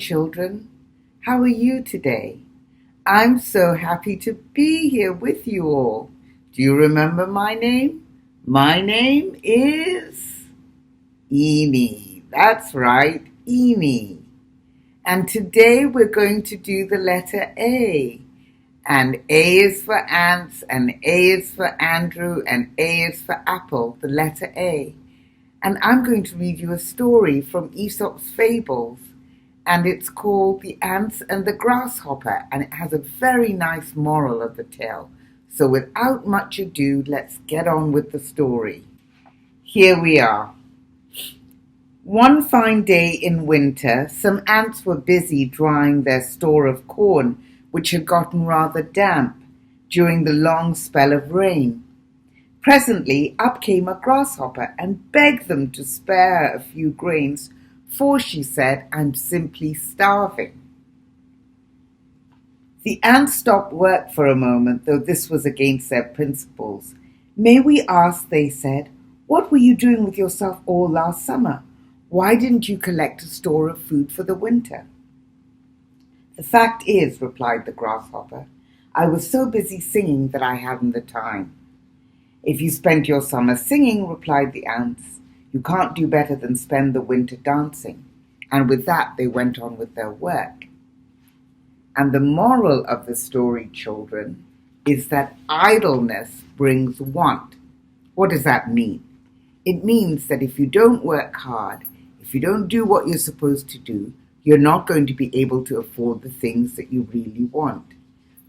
children. How are you today? I'm so happy to be here with you all. Do you remember my name? My name is Amy. That's right, Amy. And today we're going to do the letter A. And A is for ants, and A is for Andrew, and A is for apple, the letter A. And I'm going to read you a story from Aesop's Fables. And it's called The Ants and the Grasshopper, and it has a very nice moral of the tale. So without much ado, let's get on with the story. Here we are. One fine day in winter, some ants were busy drying their store of corn, which had gotten rather damp during the long spell of rain. Presently up came a grasshopper and begged them to spare her a few grains, for she said, "I'm simply starving." The ants stopped work for a moment, though this was against their principles. "May we ask," they said, "what were you doing with yourself all last summer? Why didn't you collect a store of food for the winter?" "The fact is," replied the grasshopper, "I was so busy singing that I hadn't the time." "If you spent your summer singing," replied the ants, "you can't do better than spend the winter dancing." And with that they went on with their work. And the moral of the story, children, is that idleness brings want. What does that mean? It means that if you don't work hard, if you don't do what you're supposed to do, you're not going to be able to afford the things that you really want.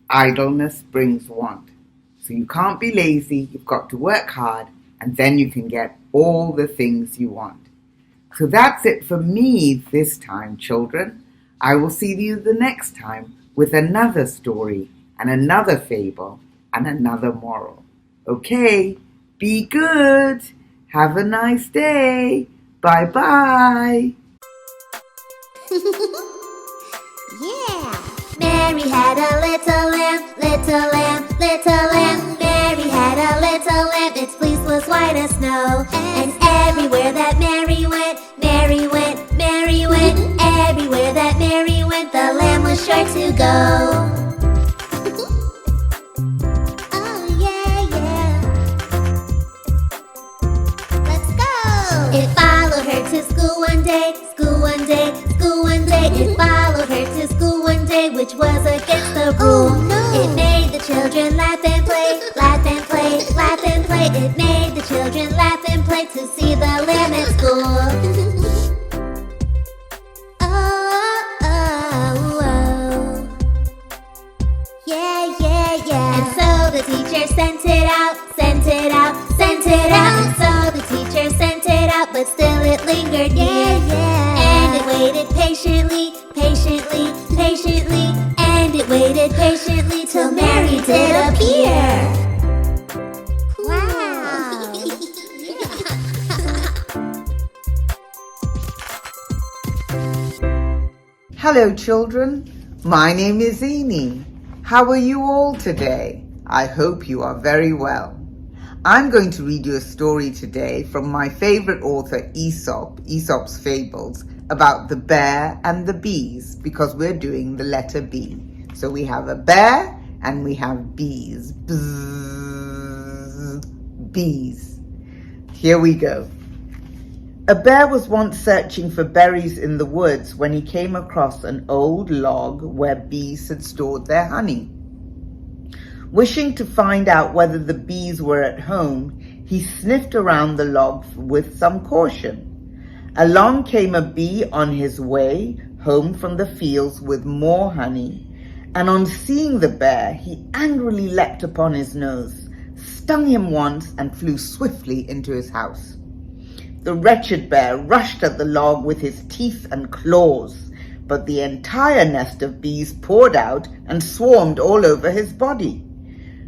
Idleness brings want. So you can't be lazy, you've got to work hard, and then you can get all the things you want. So that's it for me this time, children. I will see you the next time with another story and another fable and another moral. Okay, be good. Have a nice day. Bye-bye. Yeah! Mary had a little lamb, little lamb, little lamb. Mary had a little lamb, its fleece was white as snow. And everywhere that Mary went, Mary went, Mary went. Everywhere that Mary went, the lamb was sure to go. Oh yeah, yeah. Let's go! It followed her to school one day, school one day, school one day. It followed her to school one day, which was against the rule. Oh, no. It made the children laugh and play, laugh and play, laugh and play. It made the children laugh and play to see the lamb at school. Oh, oh, oh. Yeah, yeah, yeah. And so the teacher sent it out, sent it out, sent it out. And so the teacher sent it out, but still it lingered near. And it waited patiently, patiently, patiently. And it waited patiently till Mary did appear. Wow! Hello, children. My name is Amy. How are you all today? I hope you are very well. I'm going to read you a story today from my favorite author, Aesop's Fables, about the bear and the bees, because we're doing the letter B. So we have a bear and we have bees. Bzzz, bees. Here we go. A bear was once searching for berries in the woods when he came across an old log where bees had stored their honey. Wishing to find out whether the bees were at home, he sniffed around the log with some caution. Along came a bee on his way home from the fields with more honey, and on seeing the bear, he angrily leapt upon his nose, stung him once, and flew swiftly into his house. The wretched bear rushed at the log with his teeth and claws, but the entire nest of bees poured out and swarmed all over his body.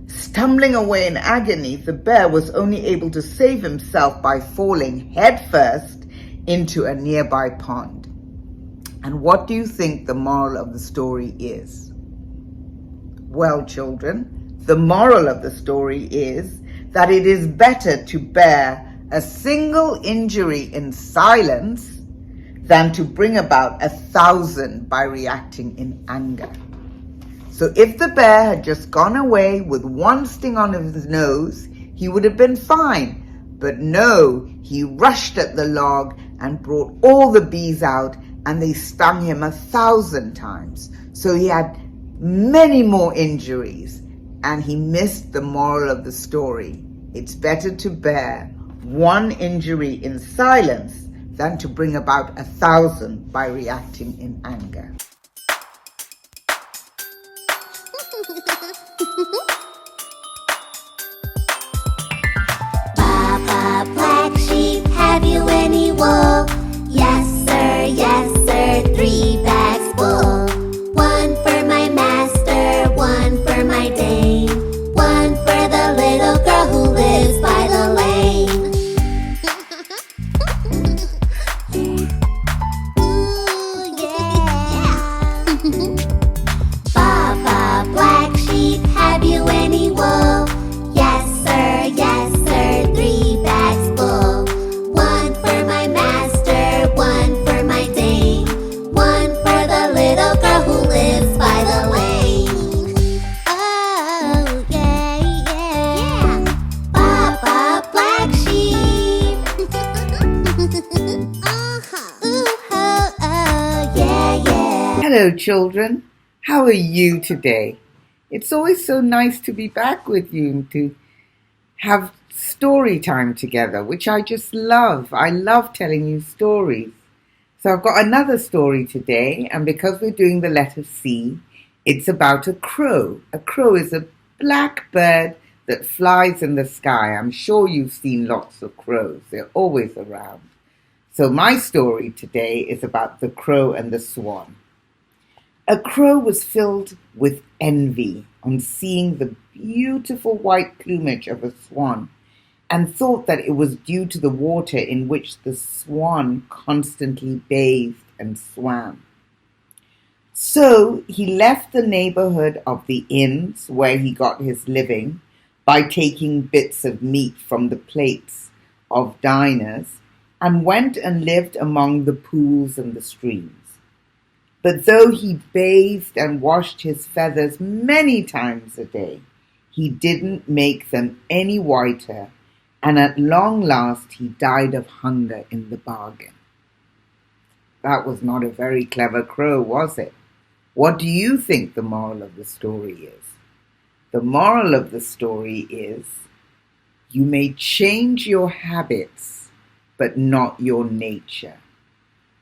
Stumbling away in agony, the bear was only able to save himself by falling headfirst into a nearby pond. And what do you think the moral of the story is? Well, children, the moral of the story is that it is better to bear a single injury in silence than to bring about 1,000 by reacting in anger. So if the bear had just gone away with one sting on his nose, he would have been fine. But no, he rushed at the log and brought all the bees out, and they stung him 1,000 times. So he had many more injuries, and he missed the moral of the story. It's better to bear one injury in silence than to bring about 1,000 by reacting in anger. Baa Baa Black Sheep, have you any wool? Yes sir, 3 bags full. 1 for my master, 1 for my dame, 1 for the little girl who lives by the lane. Ooh, yeah. Baa Baa Black Sheep, have you any wool? Yes sir, 3 bags full. 1 for my master, 1 for my dame, 1 for the little girl who lives by the lane. Oh, yeah. Baa Baa Black Sheep. Ooh, oh, yeah. Hello, children. How are you today? It's always so nice to be back with you and to have story time together, which I just love. I love telling you stories. So I've got another story today, and because we're doing the letter C, it's about a crow. A crow is a black bird that flies in the sky. I'm sure you've seen lots of crows. They're always around. So my story today is about the crow and the swan. A crow was filled with envy on seeing the beautiful white plumage of a swan, and thought that it was due to the water in which the swan constantly bathed and swam. So he left the neighborhood of the inns where he got his living by taking bits of meat from the plates of diners, and went and lived among the pools and the streams. But though he bathed and washed his feathers many times a day, he didn't make them any whiter, and at long last he died of hunger in the bargain. That was not a very clever crow, was it? What do you think the moral of the story is? The moral of the story is, you may change your habits, but not your nature.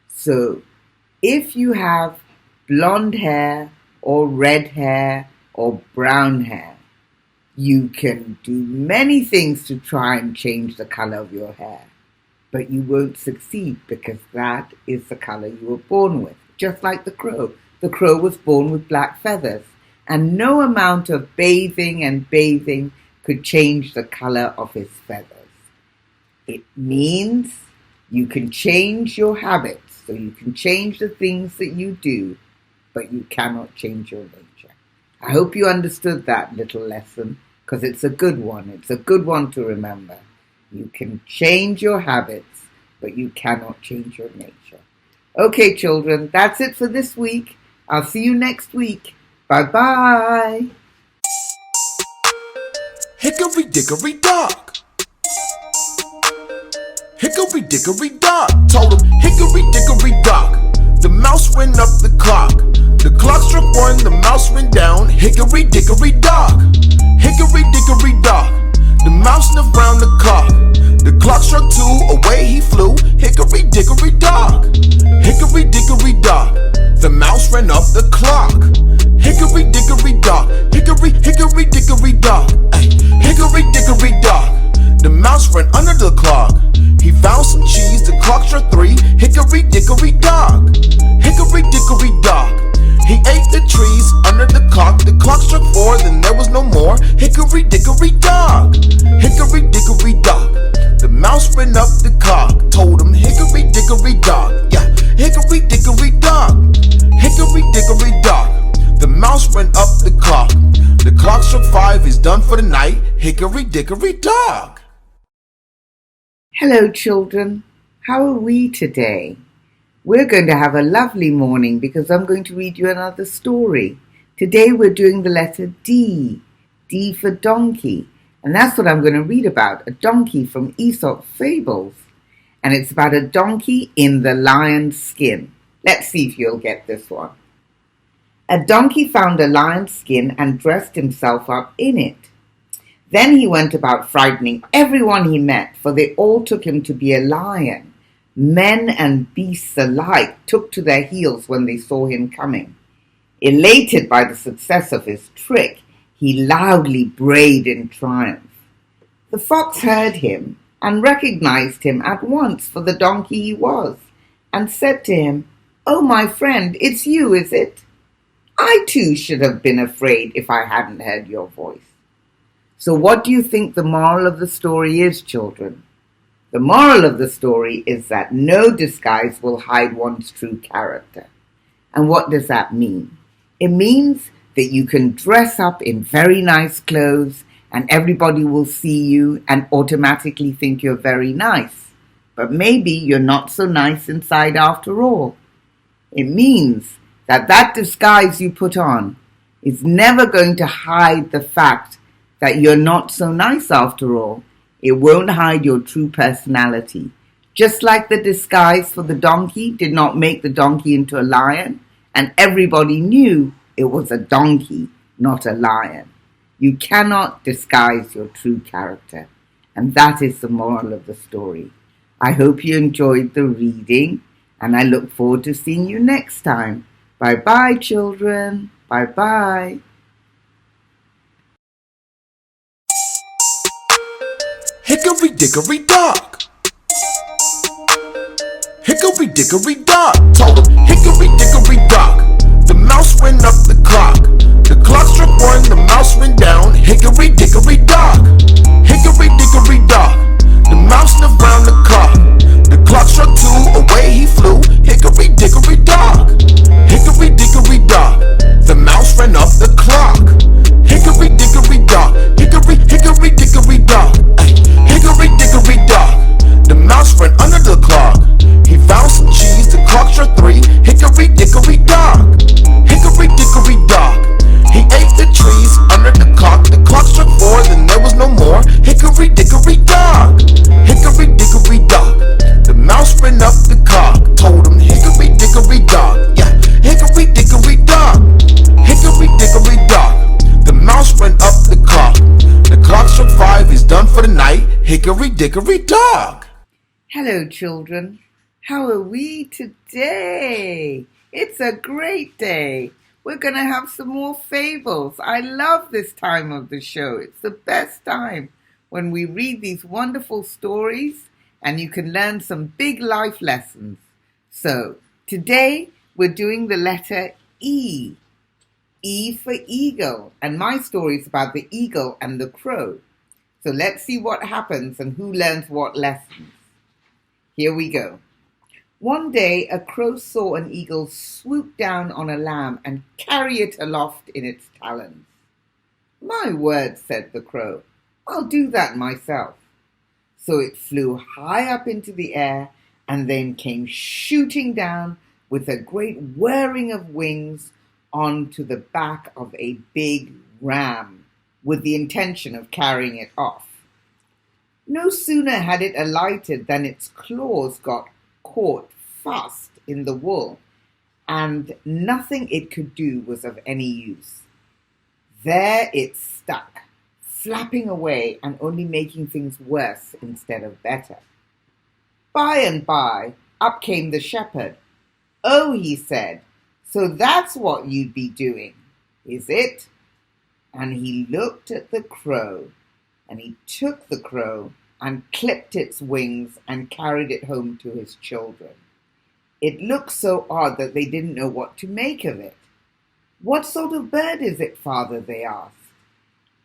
So, if you have blonde hair or red hair or brown hair, you can do many things to try and change the color of your hair, but you won't succeed because that is the color you were born with. Just like the crow. The crow was born with black feathers, and no amount of bathing could change the color of his feathers. It means you can change your habits. So you can change the things that you do, but you cannot change your nature. I hope you understood that little lesson, because it's a good one. It's a good one to remember. You can change your habits, but you cannot change your nature. Okay, children, that's it for this week. I'll see you next week. Bye-bye. Hickory Dickory Dog. Hickory Dickory Dog told him, Hickory Dickory Dog. The mouse ran up the clock. The clock struck 1, the mouse ran down. Hickory Dickory Dog. Hickory Dickory Dog. The mouse sniffed round the clock. The clock struck 2, away he flew. Hickory Dickory Dog. Hickory Dickory Dog. The mouse ran up the clock. Hickory Dickory Dog. Hickory Dickory Dog. Ay, Hickory Dickory Dog. The mouse ran under the clock. He found some cheese, the clock struck 3. Hickory Dickory Dog. Hickory Dickory Dog. He ate the trees under the clock struck 4, then there was no more. Hickory Dickory Dog. Hickory Dickory Dog. The mouse ran up the clock, told him, Hickory Dickory Dog. Yeah, Hickory Dickory Dog. Hickory Dickory Dog. The mouse ran up the clock. The clock struck 5, he's done for the night. Hickory Dickory Dog. Hello, children. How are we today? We're going to have a lovely morning because I'm going to read you another story. Today we're doing the letter D. D for donkey. And that's what I'm going to read about, a donkey from Aesop's Fables. And it's about a donkey in the lion's skin. Let's see if you'll get this one. A donkey found a lion's skin and dressed himself up in it. Then he went about frightening everyone he met, for they all took him to be a lion. Men and beasts alike took to their heels when they saw him coming. Elated by the success of his trick, he loudly brayed in triumph. The fox heard him and recognized him at once for the donkey he was, and said to him, "Oh, my friend, it's you, is it? I too should have been afraid if I hadn't heard your voice." So what do you think the moral of the story is, children? The moral of the story is that no disguise will hide one's true character. And what does that mean? It means that you can dress up in very nice clothes and everybody will see you and automatically think you're very nice. But maybe you're not so nice inside after all. It means that that disguise you put on is never going to hide the fact that you're not so nice after all. It won't hide your true personality. Just like the disguise for the donkey did not make the donkey into a lion, and everybody knew it was a donkey, not a lion. You cannot disguise your true character. And that is the moral of the story. I hope you enjoyed the reading, and I look forward to seeing you next time. Bye-bye, children. Bye-bye. Hickory Dickory Dog. Hickory Dickory Dog told him, Hickory Dickory Dog. The mouse went up the clock. The clock struck one, the mouse went down. Hickory Dickory Dog. Hickory Dickory Dog. The mouse lived round the clock. The clock struck two, away he flew. Hickory Dickory Dog. Hickory Dickory Dog. The mouse ran up the clock. Hickory Dickory Dog. Hickory Dickory Dog. Hickory Dickory Dog. The mouse ran under the clock. He found some cheese, the clock struck three. Hickory Dickory Dog. Hickory Dickory Dog. He ate the trees under the clock. The clock struck four, then there was no more. Hickory Dickory Dog. Hickory Dickory Dog. The mouse ran up the clock. Told him, Hickory Dickory Dog. Yeah, Hickory Dickory Dog. Hickory Dickory Dog. The mouse ran up the clock. The clock struck five, he's done for the night. Hickory Dickory Dog. Hello, children. How are we today? It's a great day. We're going to have some more fables. I love this time of the show. It's the best time when we read these wonderful stories and you can learn some big life lessons. So today we're doing the letter E. E for eagle. And my story is about the eagle and the crow. So let's see what happens and who learns what lessons. Here we go. One day a crow saw an eagle swoop down on a lamb and carry it aloft in its talons. "My word," said the crow, "I'll do that myself." So it flew high up into the air and then came shooting down with a great whirring of wings onto the back of a big ram with the intention of carrying it off. No sooner had it alighted than its claws got caught fast in the wool, and nothing it could do was of any use. There it stuck, flapping away and only making things worse instead of better. By and by, up came the shepherd. "Oh," he said, "so that's what you'd be doing, is it?" And he looked at the crow, and he took the crow and clipped its wings and carried it home to his children. It looked so odd that they didn't know what to make of it. "What sort of bird is it, father?" they asked.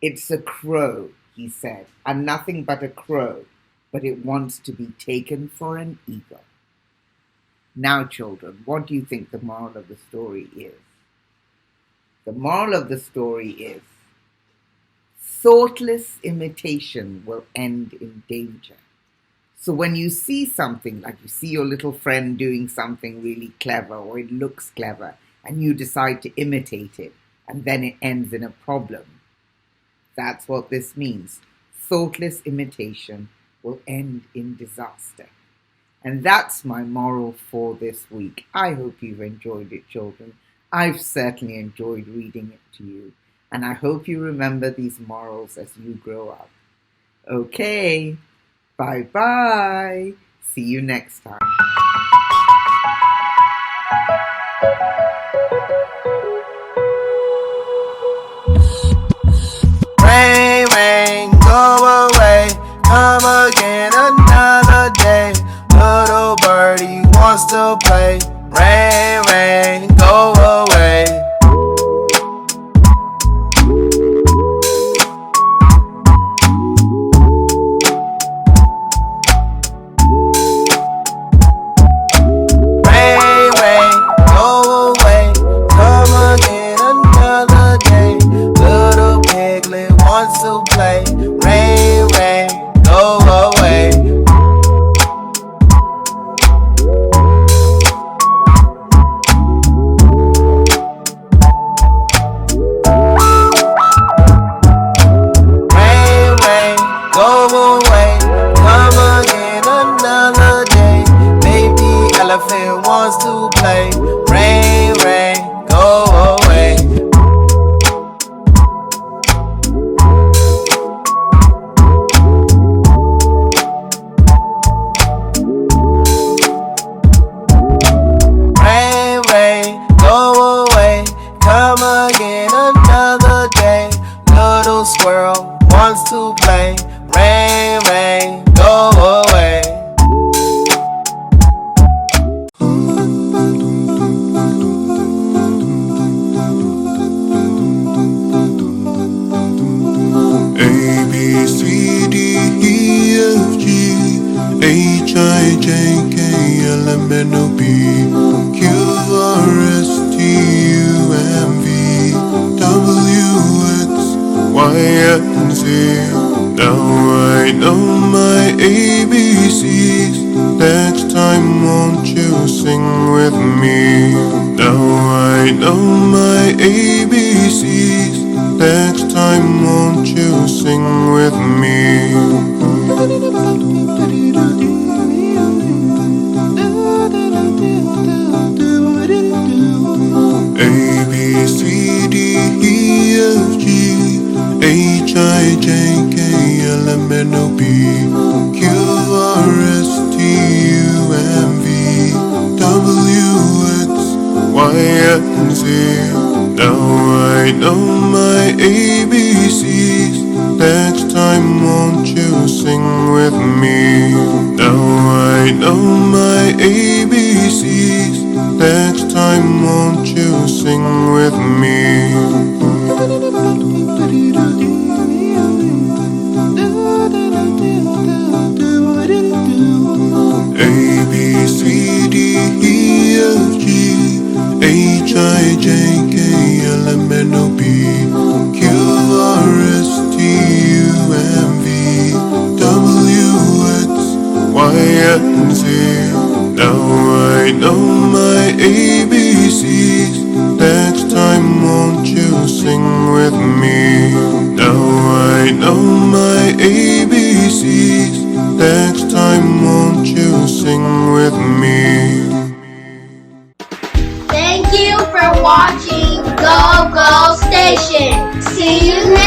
"It's a crow," he said, "and nothing but a crow, but it wants to be taken for an eagle." Now, children, what do you think the moral of the story is? The moral of the story is, thoughtless imitation will end in danger. So when you see something, like you see your little friend doing something really clever or it looks clever and you decide to imitate it and then it ends in a problem, that's what this means. Thoughtless imitation will end in disaster. And that's my moral for this week. I hope you've enjoyed it, children. I've certainly enjoyed reading it to you. And I hope you remember these morals as you grow up. Okay, bye-bye. See you next time. Rain, rain, go away, come again another day. Little birdie wants to play. Rain, rain, go away. Rain, rain, go away, come again another day. Little piglet wants to play. Rain, rain, go away. Rain, rain, go away, come again another day. Baby elephant wants to play. Rain, rain, go away. Rain, rain, go away, come again another day. Little squirrel wants to play. Rain, rain, go away. A, B, C, D, E, F, G, H, I, J, K, L, M, N, O, P, Q, R, S, T, U, M, V, W, X, Y, and Z. Now I know my ABCs. Next time won't you sing with me? Now I know my ABCs. Next time won't you sing with me? A, B, C, D, E, F, G, H, I, J, K, L, M, N, O, P, Q, R, S, T, U, M, V, W, X, Y, and Z. Now I know my ABCs. Next time won't you sing with me? Now I know my ABCs. Next time won't you sing with me? A, B, C, D, E, F, G, H, I, J, K, L, M, N, O, P, Q, R, S, T, U, M, V, W, X, Y, and Z. Now I know my ABCs. Next time won't you sing with me? Now I know my ABCs. Next time won't you sing with me? Thank you for watching Go Go Station. See you next